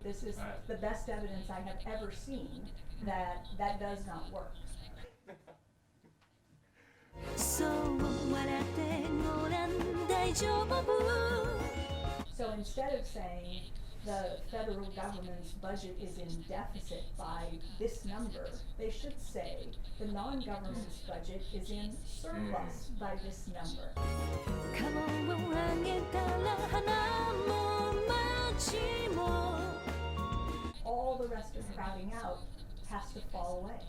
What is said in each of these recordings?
This is the best evidence I have ever seen that that does not work. So instead of saying the federal government's budget is in deficit by this number, they should say the non-government's budget is in surplus by this number. All the rest of crowding out has to fall away.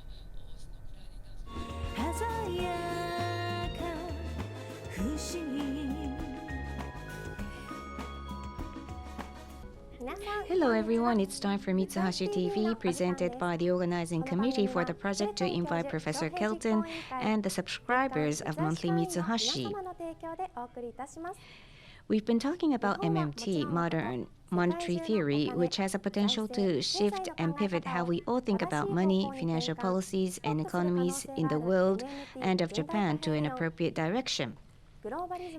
Hello everyone, it's time for Mitsuhashi TV, presented by the organizing committee for the project to invite Professor Kelton and the subscribers of monthly Mitsuhashi. We've been talking about MMT, modern monetary theory, which has a potential to shift and pivot how we all think about money, financial policies, and economies in the world and of Japan to an appropriate direction.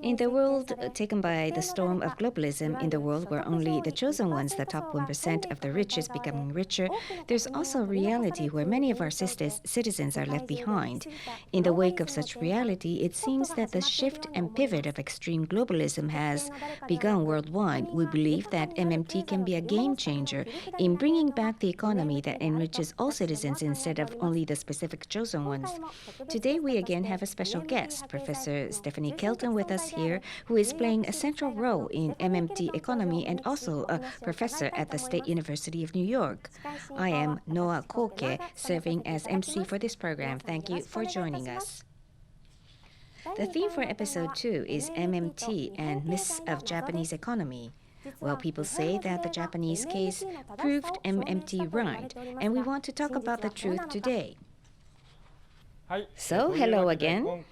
In the world taken by the storm of globalism, in the world where only the chosen ones, the top 1% of the rich, is becoming richer, there's also a reality where many of our citizens are left behind. In the wake of such reality, it seems that the shift and pivot of extreme globalism has begun worldwide. We believe that MMT can be a game changer in bringing back the economy that enriches all citizens instead of only the specific chosen ones. Today, we again have a special guest, Professor Stephanie Kelton, with us here, who is playing a central role in MMT economy and also a professor at the State University of New York. I am Noah Koke, serving as MC for this program. Thank you for joining us. The theme for episode 2 is MMT and myths of Japanese economy. Well, people say that the Japanese case proved MMT right, and we want to talk about the truth today. So, hello again.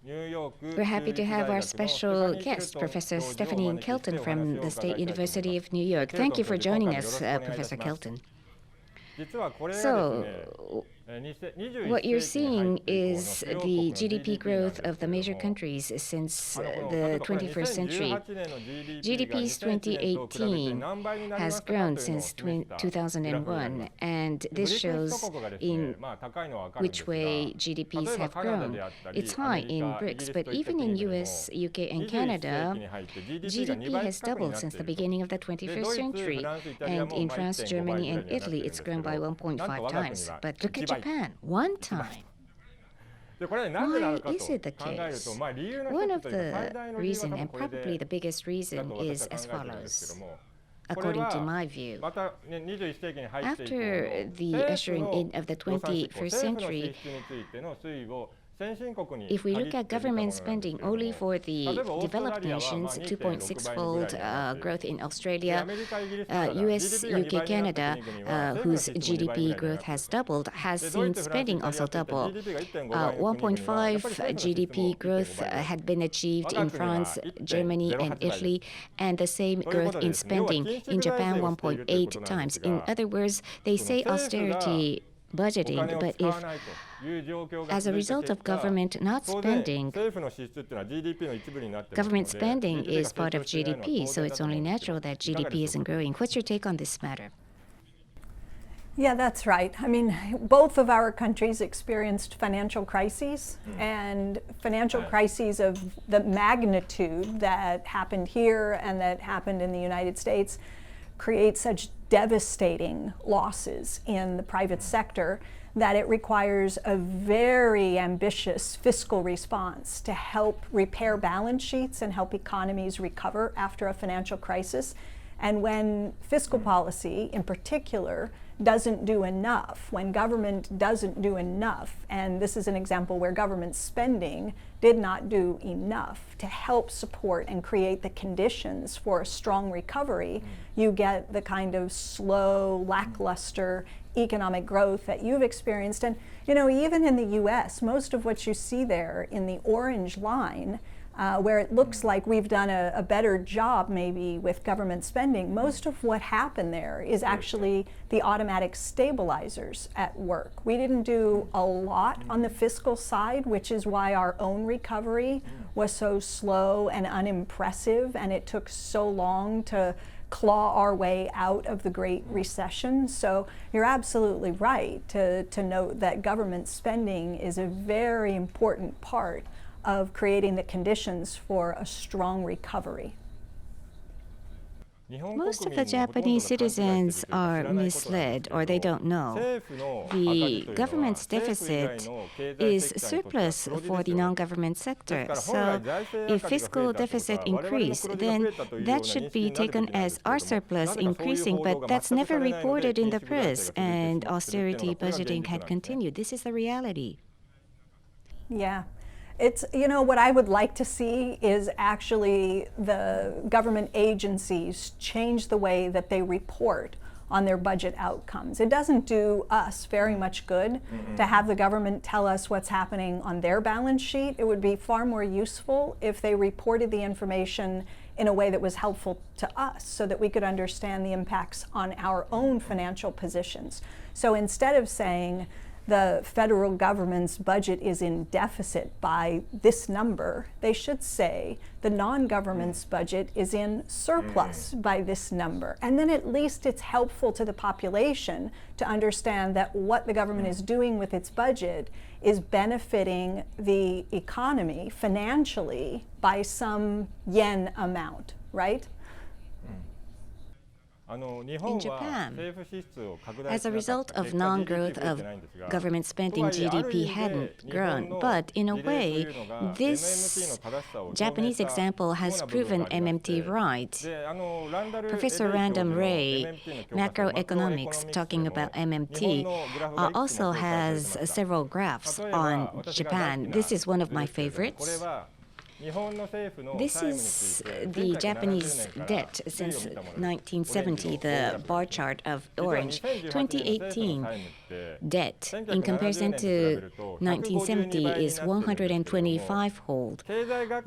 We're happy to have our special guest, Professor Stephanie Kelton from the State University of New York. Thank you for joining us, Professor Kelton. So, what you're seeing is the GDP growth of the major countries since the 21st century. GDP's 2018 has grown since 2001, and this shows in which way GDPs have grown. It's high in BRICS, but even in US, UK, and Canada, GDP has doubled since the beginning of the 21st century. And in France, Germany, and Italy, it's grown by 1.5 times. But look at Japan, one time. Why is it the case? One of the reasons, and probably the biggest reason, is as follows. According to my view, after the ushering in of the 21st century, if we look at government spending only for the developed nations, 2.6-fold growth in Australia, US, UK, Canada, whose GDP growth has doubled, has seen spending also double. 1.5 GDP growth had been achieved in France, Germany, and Italy, and the same growth in spending in Japan, 1.8 times. In other words, they say austerity budgeting, but if as a result of government not spending, government spending is part of GDP, so it's only natural that GDP isn't growing. What's your take on this matter? Yeah, that's right. I mean, both of our countries experienced financial crises, and financial crises of the magnitude that happened here and that happened in the United States create such devastating losses in the private sector that it requires a very ambitious fiscal response to help repair balance sheets and help economies recover after a financial crisis. And when fiscal policy, in particular, doesn't do enough, when government doesn't do enough, and this is an example where government spending did not do enough to help support and create the conditions for a strong recovery, you get the kind of slow, lackluster economic growth that you've experienced. And you know, even in the US, most of what you see there in the orange line where it looks like we've done a better job maybe with government spending, most of what happened there is actually the automatic stabilizers at work. We didn't do a lot on the fiscal side, which is why our own recovery was so slow and unimpressive, and it took so long to claw our way out of the Great Recession. So you're absolutely right to note that government spending is a very important part of creating the conditions for a strong recovery. Most of the Japanese citizens are misled or they don't know. The government's deficit is surplus for the non-government sector. So if fiscal deficit increase, then that should be taken as our surplus increasing, but that's never reported in the press, and austerity budgeting had continued. This is the reality. Yeah. It's, what I would like to see is actually the government agencies change the way that they report on their budget outcomes. It doesn't do us very much good to have the government tell us what's happening on their balance sheet. It would be far more useful if they reported the information in a way that was helpful to us so that we could understand the impacts on our own financial positions. So instead of saying, the federal government's budget is in deficit by this number, they should say the non-government's budget is in surplus by this number. And then at least it's helpful to the population to understand that what the government is doing with its budget is benefiting the economy financially by some yen amount, right? In Japan, as a result of non-growth of government spending, GDP hadn't grown. But in a way, this Japanese example has proven MMT right. Professor Random Ray, macroeconomics, talking about MMT, also has several graphs on Japan. This is one of my favorites. This is the Japanese debt since 1970, the bar chart of orange. 2018 debt in comparison to 1970 is 125-fold.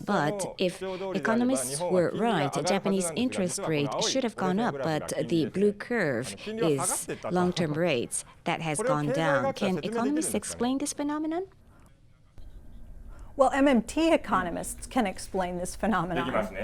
But if economists were right, Japanese interest rate should have gone up, but the blue curve is long-term rates that has gone down. Can economists explain this phenomenon? Well, MMT economists can explain this phenomenon,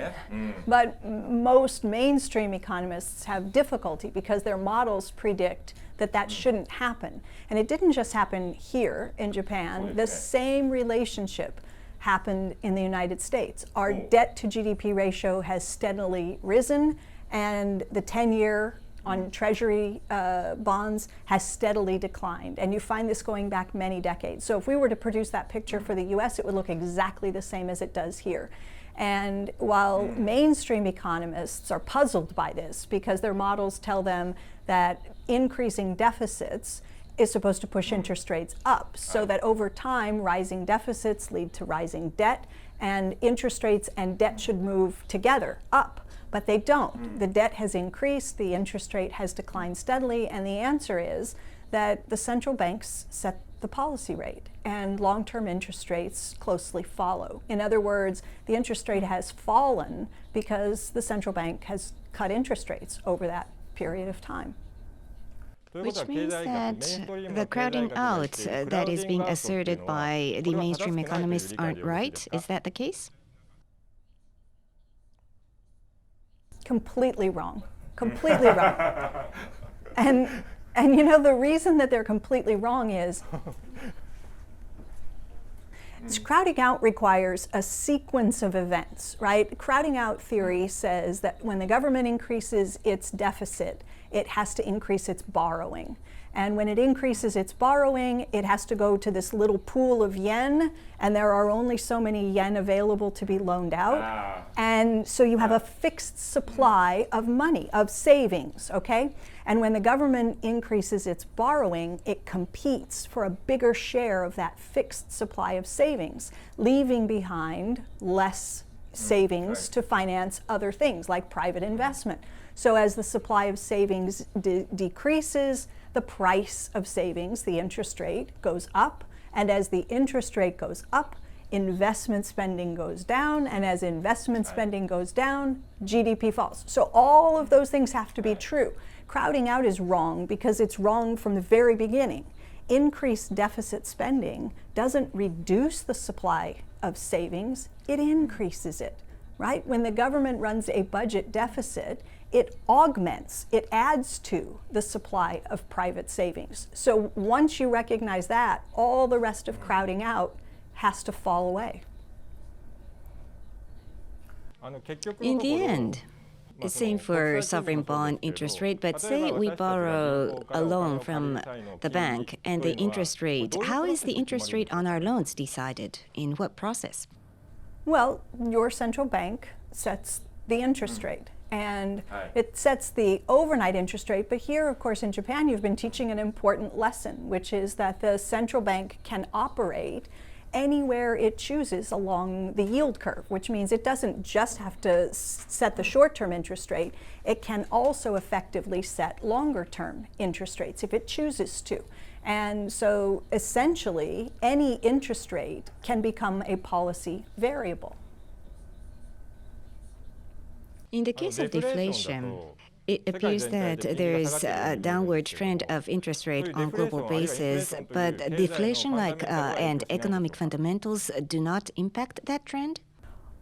but most mainstream economists have difficulty because their models predict that that shouldn't happen. And it didn't just happen here in Japan. The same relationship happened in the United States. Our debt to GDP ratio has steadily risen, and the 10-year on Treasury bonds has steadily declined. And you find this going back many decades. So if we were to produce that picture for the US, it would look exactly the same as it does here. And while mainstream economists are puzzled by this because their models tell them that increasing deficits is supposed to push interest rates up, so that over time rising deficits lead to rising debt, and interest rates and debt should move together up. But they don't. The debt has increased, the interest rate has declined steadily, and the answer is that the central banks set the policy rate, and long-term interest rates closely follow. In other words, the interest rate has fallen because the central bank has cut interest rates over that period of time. Which means that the crowding out that is being asserted by the mainstream economists aren't right. Is that the case? Completely wrong. Completely wrong. And the reason that they're completely wrong is crowding out requires a sequence of events, right? Crowding out theory says that when the government increases its deficit, it has to increase its borrowing. And when it increases its borrowing, it has to go to this little pool of yen, and there are only so many yen available to be loaned out. And so you have a fixed supply of money, of savings, okay? And when the government increases its borrowing, it competes for a bigger share of that fixed supply of savings, leaving behind less savings to finance other things like private investment. So as the supply of savings decreases, the price of savings, the interest rate, goes up. And as the interest rate goes up, investment spending goes down, and as investment spending goes down, GDP falls. So all of those things have to be true. Crowding out is wrong because it's wrong from the very beginning. Increased deficit spending doesn't reduce the supply of savings, it increases it, right? When the government runs a budget deficit, it augments, it adds to the supply of private savings. So once you recognize that, all the rest of crowding out has to fall away. In the end, same for sovereign bond interest rate, but say we borrow a loan from the bank and the interest rate. How is the interest rate on our loans decided? In what process? Well, your central bank sets the interest rate. And it sets the overnight interest rate. But here, of course, in Japan, you've been teaching an important lesson, which is that the central bank can operate anywhere it chooses along the yield curve, which means it doesn't just have to set the short-term interest rate, it can also effectively set longer-term interest rates if it chooses to. And so essentially, any interest rate can become a policy variable. In the case of deflation, it appears that there is a downward trend of interest rate on global basis, but deflation and economic fundamentals do not impact that trend?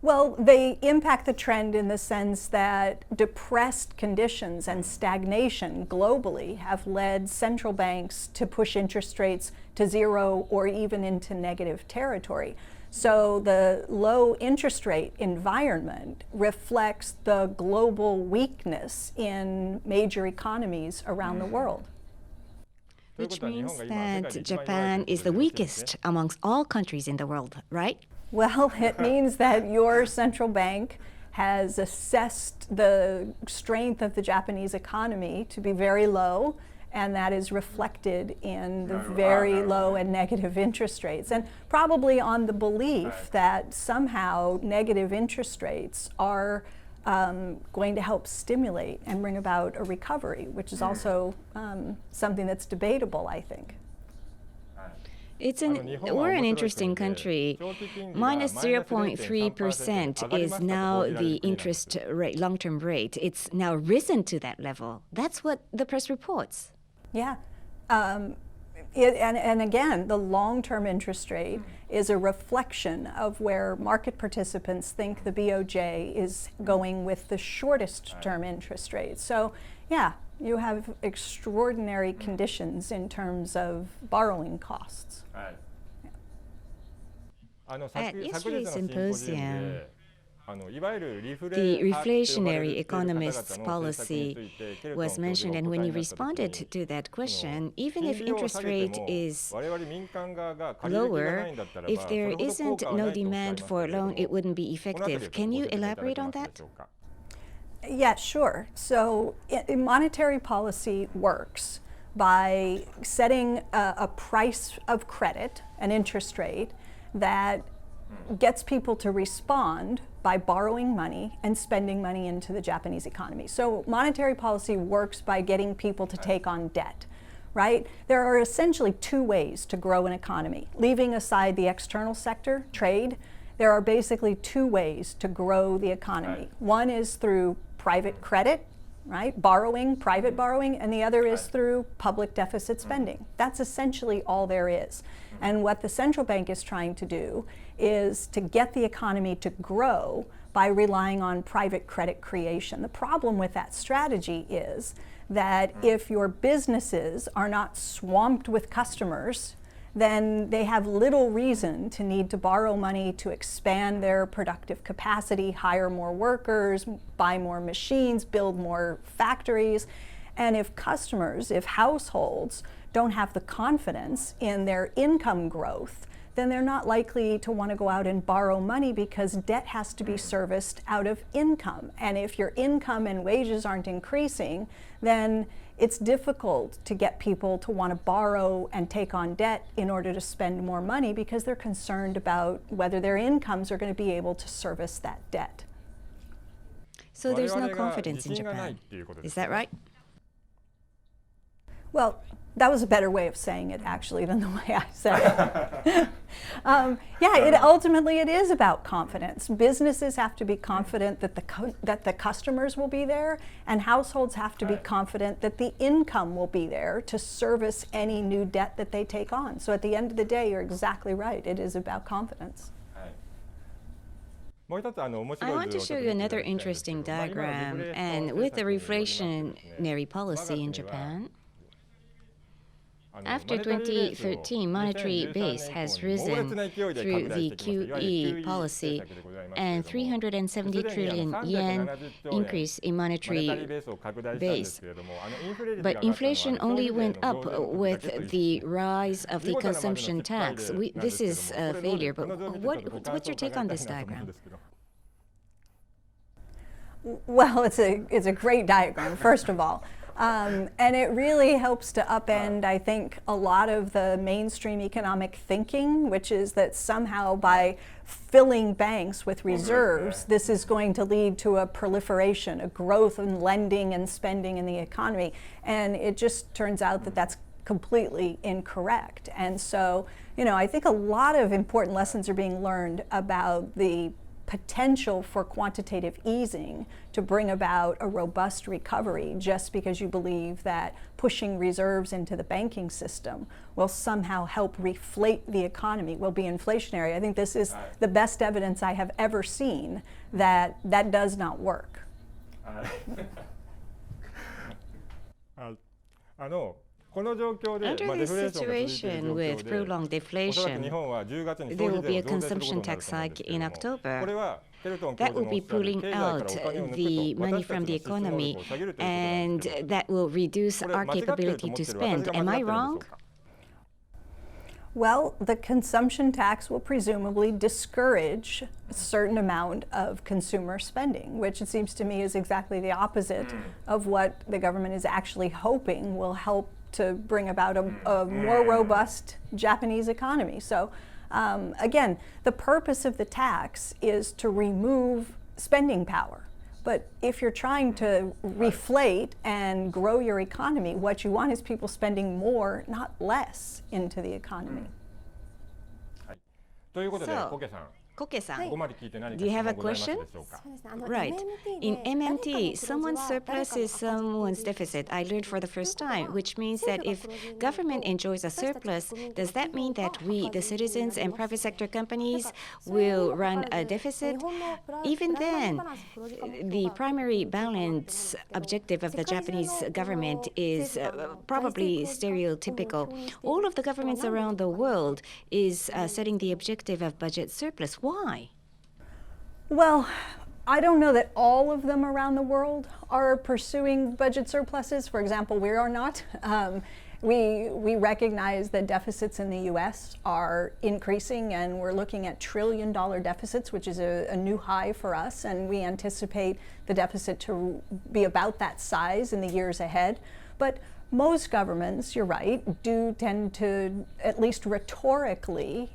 Well, they impact the trend in the sense that depressed conditions and stagnation globally have led central banks to push interest rates to zero or even into negative territory. So the low interest rate environment reflects the global weakness in major economies around the world. Which means that Japan is the weakest amongst all countries in the world, right? Well, it means that your central bank has assessed the strength of the Japanese economy to be very low, and that is reflected in the very low and negative interest rates, and probably on the belief that somehow negative interest rates are going to help stimulate and bring about a recovery, which is also something that's debatable, I think. We're an interesting country. Minus 0.3% is now the interest rate, long-term rate. It's now risen to that level. That's what the press reports. Yeah. And again, the long-term interest rate is a reflection of where market participants think the BOJ is going with the shortest term interest rate. So, yeah, you have extraordinary conditions in terms of borrowing costs. At yesterday's symposium, the reflationary economist's policy was mentioned, and when you responded to that question, even if interest rate is lower, if there isn't no demand for a loan, it wouldn't be effective. Can you elaborate on that? Yeah, sure. So monetary policy works by setting a price of credit, an interest rate, that gets people to respond by borrowing money and spending money into the Japanese economy. So monetary policy works by getting people to take on debt, right? There are essentially two ways to grow an economy. Leaving aside the external sector, trade, there are basically two ways to grow the economy. One is through private credit, right? Borrowing, private borrowing, and the other is through public deficit spending. That's essentially all there is. And what the central bank is trying to do is to get the economy to grow by relying on private credit creation. The problem with that strategy is that if your businesses are not swamped with customers, then they have little reason to need to borrow money to expand their productive capacity, hire more workers, buy more machines, build more factories. And if customers, if households don't have the confidence in their income growth, then they're not likely to want to go out and borrow money because debt has to be serviced out of income. And if your income and wages aren't increasing, then it's difficult to get people to want to borrow and take on debt in order to spend more money because they're concerned about whether their incomes are going to be able to service that debt. So there's no confidence in Japan. Is that right? Well, That was a better way of saying it, actually, than the way I said it. Ultimately it is about confidence. Businesses have to be confident that the customers will be there, and households have to be confident that the income will be there to service any new debt that they take on. So at the end of the day, you're exactly right. It is about confidence. I want to show you another interesting diagram, and with the reflationary policy in Japan, after 2013, monetary base has risen through the QE policy, and 370 trillion yen increase in monetary base. But inflation only went up with the rise of the consumption tax. This is a failure, but what's your take on this diagram? Well, it's a great diagram, first of all. And it really helps to upend, I think, a lot of the mainstream economic thinking, which is that somehow by filling banks with reserves, this is going to lead to a proliferation, a growth in lending and spending in the economy. And it just turns out that that's completely incorrect. And so, I think a lot of important lessons are being learned about the potential for quantitative easing to bring about a robust recovery just because you believe that pushing reserves into the banking system will somehow help reflate the economy, will be inflationary. I think this is the best evidence I have ever seen that that does not work. Under this situation with prolonged deflation, there will be a consumption tax hike in October. That will be pulling out the money from the economy, and that will reduce our capability to spend. Am I wrong? Well, the consumption tax will presumably discourage a certain amount of consumer spending, which it seems to me is exactly the opposite of what the government is actually hoping will help to bring about a more robust Japanese economy. So again, the purpose of the tax is to remove spending power. But if you're trying to reflate and grow your economy, what you want is people spending more, not less, into the economy. So, Koke-san, do you have a question? Right. In MMT, someone's surplus is someone's deficit. I learned for the first time, which means that if government enjoys a surplus, does that mean that we, the citizens and private sector companies, will run a deficit? Even then, the primary balance objective of the Japanese government is probably stereotypical. All of the governments around the world is setting the objective of budget surplus. Why? Well, I don't know that all of them around the world are pursuing budget surpluses. For example, we are not. We recognize that deficits in the US are increasing, and we're looking at trillion-dollar deficits, which is a new high for us, and we anticipate the deficit to be about that size in the years ahead. But most governments, you're right, do tend to, at least rhetorically,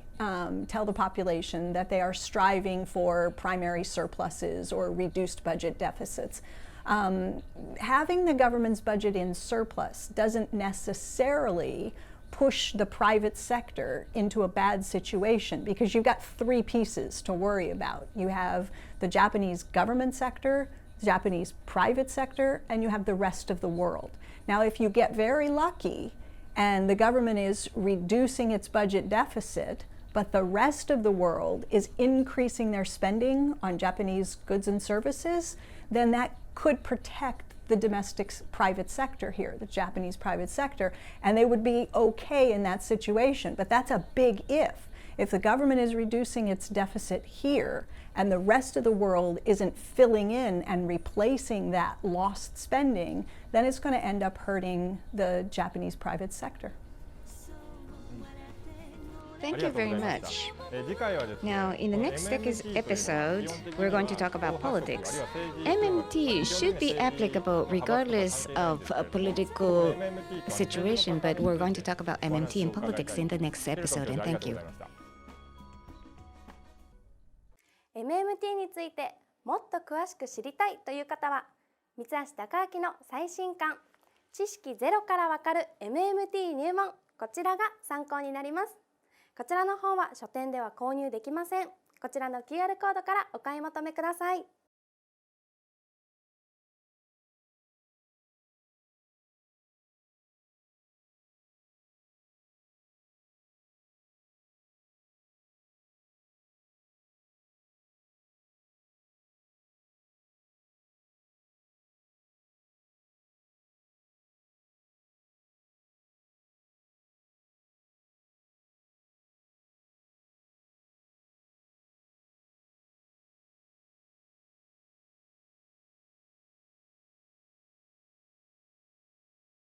tell the population that they are striving for primary surpluses or reduced budget deficits. Having the government's budget in surplus doesn't necessarily push the private sector into a bad situation, because you've got three pieces to worry about. You have the Japanese government sector, the Japanese private sector, and you have the rest of the world. Now, if you get very lucky and the government is reducing its budget deficit, but the rest of the world is increasing their spending on Japanese goods and services, then that could protect the domestic private sector here, the Japanese private sector, and they would be okay in that situation. But that's a big if. If the government is reducing its deficit here and the rest of the world isn't filling in and replacing that lost spending, then it's going to end up hurting the Japanese private sector. Thank you very much. Now, in the next episode, we're going to talk about politics. MMT should be applicable regardless of a political situation, but we're going to talk about MMT and politics in the next episode, and thank you. MMT についてもっと詳しく知りたいという方は、三橋貴明の最新刊知識ゼロからわかる MMT 入門、こちらが参考になります。こちらの方は書店では購入できません。こちらの QR コードからお買い求めください。